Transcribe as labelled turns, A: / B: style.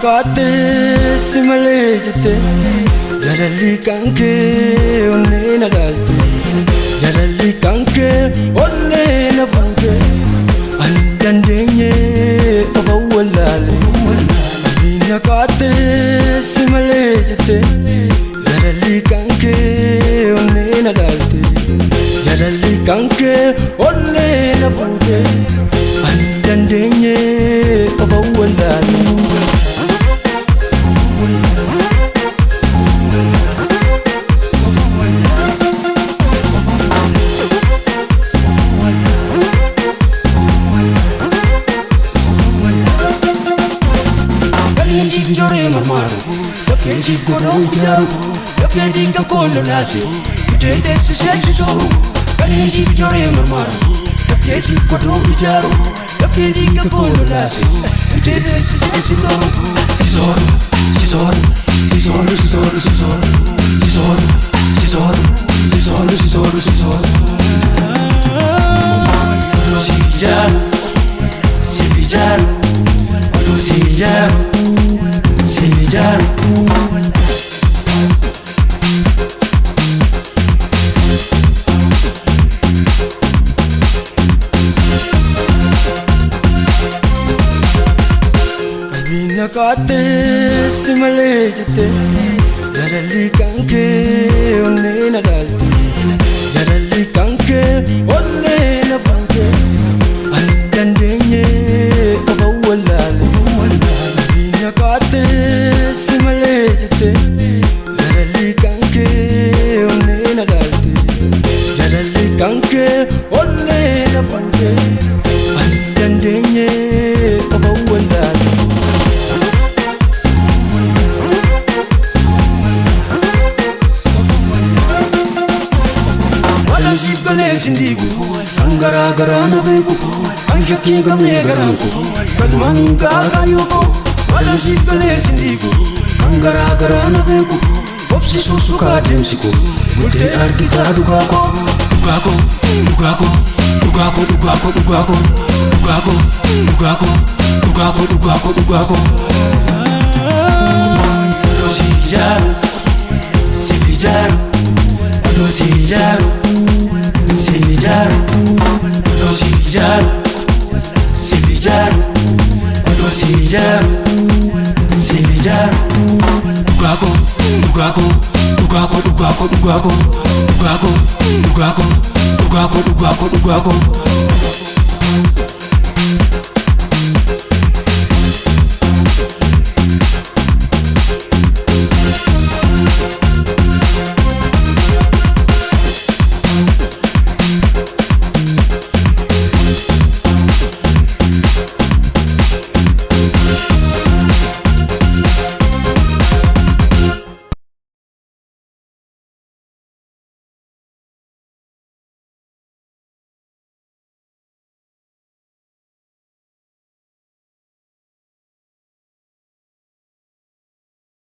A: Nakate simale jete Jadali kanke onne na dalte Jadali kanke onne na fute Andandenye obawalale Nakate simale jete Jadali kanke onne na dalte Jadali kanke onne na fute Andandenye obawalale Jore marmaro, Kenji kono ujaru, Kenji kono nasi, Jede se soro. Kenji jore marmaro, Kenji kono ujaru, Kenji kono nasi, Jede se soro. Sisoro, sisoro, sisoro, sisoro, sisoro, sisoro, sisoro, sisoro, sisoro, sisoro. Dosijaru, sivijaru, dosijaru. Sivijaru Nakate simale jete Jadali kanke onne na dalte Jadali kanke onne na fute Andandenye obawalale Nakate simale jete Jadali kanke onne na dalte Jadali kanke onne na fute Andandenye obawalale Sibale sindigu, angara gara na begu, anjaki game garanku, kalmanga kayoko. Wala sibale sindigu, angara gara na begu, opsi susuka demsiko, mute argita dugako, dugako, dugako, dugako, dugako, dugako, dugako, dugako, dugako, dugako, dugako. Dosijaru, sivijaru, dosijaru. Sivijaru, dosijaru, sivijaru, dosijaru, sivijaru. Dugako, dugako, dugako, dugako, dugako, dugako, dugako, dugako, dugako, dugako.